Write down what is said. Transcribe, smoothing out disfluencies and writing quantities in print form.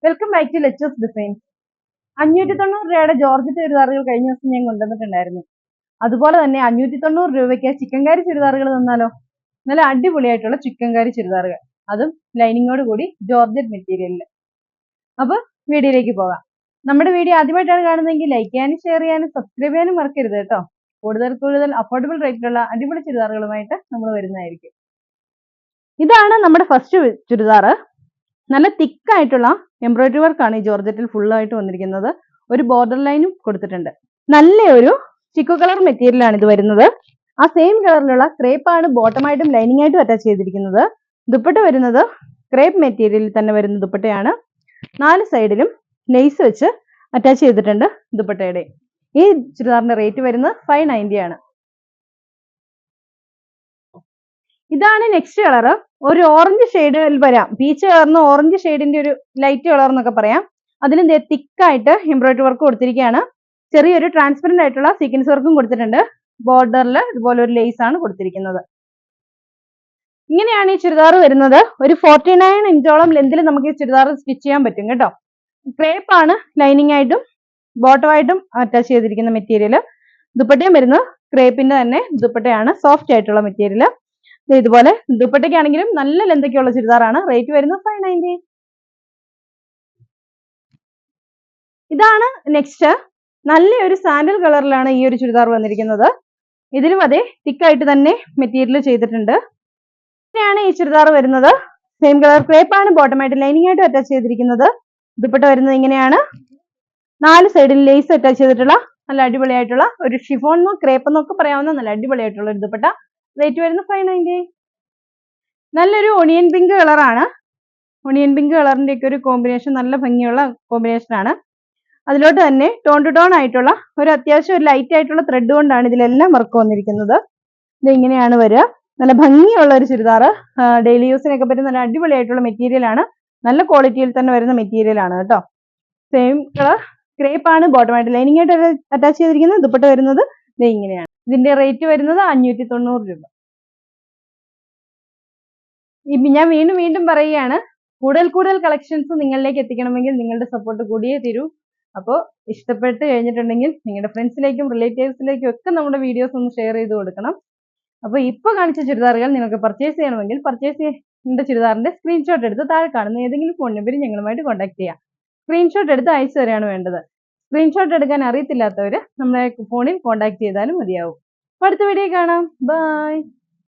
Welcome back to Lechu's Designs. 590 രൂപയുടെ georgette ചുരിദാറുകൾ കഴിഞ്ഞ ദിവസം ഞാൻ കൊണ്ടുവന്നിട്ടുണ്ടായിരുന്നു. അതുപോലെ തന്നെ 590 രൂപയ്ക്ക് ചിക്കൻകാരി ചുരിദാറുകൾ തന്നാലോ? നല്ല അടിപൊളിയായിട്ടുള്ള ചിക്കൻകാരി ചുരിദാറുകൾ, അതും ലൈനിങ്ങോട് കൂടി ജോർജറ്റ് മെറ്റീരിയലിൽ. അപ്പോൾ വീഡിയോയിലേക്ക് പോകാം. നമ്മുടെ വീഡിയോ ആദ്യമായിട്ടാണ് കാണുന്നതെങ്കിൽ ലൈക്ക് ചെയ്യാനും ഷെയർ ചെയ്യാനും സബ്സ്ക്രൈബ് ചെയ്യാനും മറക്കരുത് കേട്ടോ. കൂടുതൽ അഫോർഡബിൾ റേറ്റിലുള്ള അടിപൊളി ചുരിദാറുകളുമായിട്ട് നമ്മൾ വരുന്നതായിരിക്കും. ഇതാണ് നമ്മുടെ ഫസ്റ്റ് ചുരിദാറ്. നല്ല തിക്കായിട്ടുള്ള എംബ്രോയിഡറി വർക്കാണ് ഈ ജോർജറ്റിൽ ഫുള്ളായിട്ട് വന്നിരിക്കുന്നത്. ഒരു ബോർഡർ ലൈനും കൊടുത്തിട്ടുണ്ട്. നല്ലൊരു ചിക്കു കളർ മെറ്റീരിയലാണ് ഇത് വരുന്നത്. ആ സെയിം കളറിലുള്ള ക്രേപ്പാണ് ബോട്ടമായിട്ടും ലൈനിങ് ആയിട്ടും അറ്റാച്ച് ചെയ്തിരിക്കുന്നത്. ദുപ്പട്ട വരുന്നത് ക്രേപ്പ് മെറ്റീരിയലിൽ തന്നെ വരുന്ന ദുപ്പട്ടയാണ്. 4 സൈഡിലും ലേസ് വെച്ച് അറ്റാച്ച് ചെയ്തിട്ടുണ്ട് ദുപ്പട്ടയുടെ. ഈ ചുരിദാറിന്റെ റേറ്റ് വരുന്നത് 590 ആണ്. ഇതാണ് നെക്സ്റ്റ് കളർ. ഒരു ഓറഞ്ച് ഷെയ്ഡിൽ വരാം. പീച്ച് കളറിന് ഓറഞ്ച് ഷെയ്ഡിന്റെ ഒരു ലൈറ്റ് കളർ എന്നൊക്കെ പറയാം. അതിലും തിക്കായിട്ട് എംബ്രോയിഡറി വർക്ക് കൊടുത്തിരിക്കുകയാണ്. ചെറിയൊരു ട്രാൻസ്പെറന്റ് ആയിട്ടുള്ള സീക്വൻസ് വർക്കും കൊടുത്തിട്ടുണ്ട്. ബോർഡറിൽ ഇതുപോലെ ഒരു ലേസ് ആണ് കൊടുത്തിരിക്കുന്നത്. ഇങ്ങനെയാണ് ഈ ചുരിദാർ വരുന്നത്. ഒരു 49 ഇഞ്ചോളം ലെന്തിൽ നമുക്ക് ഈ ചുരിദാർ സ്റ്റിച്ച് ചെയ്യാൻ പറ്റും കേട്ടോ. ക്രേപ്പ് ആണ് ലൈനിങ് ആയിട്ടും ബോട്ടമായിട്ടും അറ്റാച്ച് ചെയ്തിരിക്കുന്ന മെറ്റീരിയൽ. ദുപ്പട്ടയും വരുന്നത് ക്രേപ്പിന്റെ തന്നെ ദുപ്പട്ടയാണ്. സോഫ്റ്റ് ആയിട്ടുള്ള മെറ്റീരിയൽ. ഇതുപോലെ ദുപ്പട്ടയ്ക്കാണെങ്കിലും നല്ല ലെന്തൊക്കെയുള്ള ചുരിദാറാണ്. റേറ്റ് വരുന്നത് 590. ഇതാണ് നെക്സ്റ്റ്. നല്ലൊരു സാൻഡൽ കളറിലാണ് ഈ ഒരു ചുരിദാർ വന്നിരിക്കുന്നത്. ഇതിലും അതെ തിക്കായിട്ട് തന്നെ മെറ്റീരിയൽ ചെയ്തിട്ടുണ്ട്. ഇങ്ങനെയാണ് ഈ ചുരിദാർ വരുന്നത്. സെയിം കളർ ക്രേപ്പാണ് ബോട്ടമായിട്ട് ലൈനിങ് ആയിട്ട് അറ്റാച്ച് ചെയ്തിരിക്കുന്നത്. ദുപ്പട്ട വരുന്നത് ഇങ്ങനെയാണ്. 4 സൈഡിൽ ലേസ് അറ്റാച്ച് ചെയ്തിട്ടുള്ള നല്ല അടിപൊളിയായിട്ടുള്ള ഒരു ഷിഫോൺ ക്രേപ്പ് എന്നൊക്കെ പറയാവുന്ന നല്ല അടിപൊളിയായിട്ടുള്ള ഒരു ദുപ്പട്ട. റേറ്റ് വരുന്നത് 590. നല്ലൊരു ഒണിയൻ പിങ്ക് കളറാണ്. ഒണിയൻ പിങ്ക് കളറിന്റെ ഒക്കെ ഒരു കോമ്പിനേഷൻ നല്ല ഭംഗിയുള്ള കോമ്പിനേഷൻ ആണ്. അതിലോട്ട് തന്നെ ടോൺ ടു ടോൺ ആയിട്ടുള്ള ഒരു അത്യാവശ്യം ഒരു ലൈറ്റ് ആയിട്ടുള്ള ത്രെഡ് കൊണ്ടാണ് ഇതിലെല്ലാം വർക്ക് വന്നിരിക്കുന്നത്. ഇത് ഇങ്ങനെയാണ് വരിക. നല്ല ഭംഗിയുള്ള ഒരു ചുരിദാർ. ഡെയിലി യൂസിനൊക്കെ പറ്റുന്ന നല്ല അടിപൊളിയായിട്ടുള്ള മെറ്റീരിയൽ ആണ്. നല്ല ക്വാളിറ്റിയിൽ തന്നെ വരുന്ന മെറ്റീരിയൽ ആണ് കേട്ടോ. സെയിം കളർ ക്രേപ്പ് ആണ് ബോട്ടമായിട്ട് ലൈനിങ് ആയിട്ട് അറ്റാച്ച് ചെയ്തിരിക്കുന്നത്. ദുപ്പട്ട വരുന്നത് ഇങ്ങനെയാണ്. ഇതിന്റെ റേറ്റ് വരുന്നത് 590 രൂപ. ഞാൻ വീണ്ടും പറയുകയാണ്, കൂടുതൽ കളക്ഷൻസ് നിങ്ങളിലേക്ക് എത്തിക്കണമെങ്കിൽ നിങ്ങളുടെ സപ്പോർട്ട് കൂടിയേ തീരൂ. അപ്പോൾ ഇഷ്ടപ്പെട്ട് കഴിഞ്ഞിട്ടുണ്ടെങ്കിൽ നിങ്ങളുടെ ഫ്രണ്ട്സിലേക്കും റിലേറ്റീവ്സിലേക്കും ഒക്കെ നമ്മുടെ വീഡിയോസ് ഒന്ന് ഷെയർ ചെയ്ത് കൊടുക്കണം. അപ്പോൾ ഇപ്പോൾ കാണിച്ച ചുരിദാറുകൾ നിങ്ങൾക്ക് പർച്ചേസ് ചെയ്യണമെങ്കിൽ പർച്ചേസ് ചെയ്യേണ്ട ചുരിദാറിന്റെ സ്ക്രീൻഷോട്ട് എടുത്ത് താഴെ കാണുന്ന ഏതെങ്കിലും ഫോൺ നമ്പറിൽ ഞങ്ങളുമായിട്ട് കോൺടാക്ട് ചെയ്യാം. സ്ക്രീൻഷോട്ട് എടുത്ത് അയച്ചു തരാണ് വേണ്ടത്. സ്ക്രീൻഷോട്ട് എടുക്കാൻ അറിയത്തില്ലാത്തവർ നമ്മളെ ഫോണിൽ കോൺടാക്ട് ചെയ്താലും മതിയാവും. അടുത്ത വീഡിയോ കാണാം. ബൈ.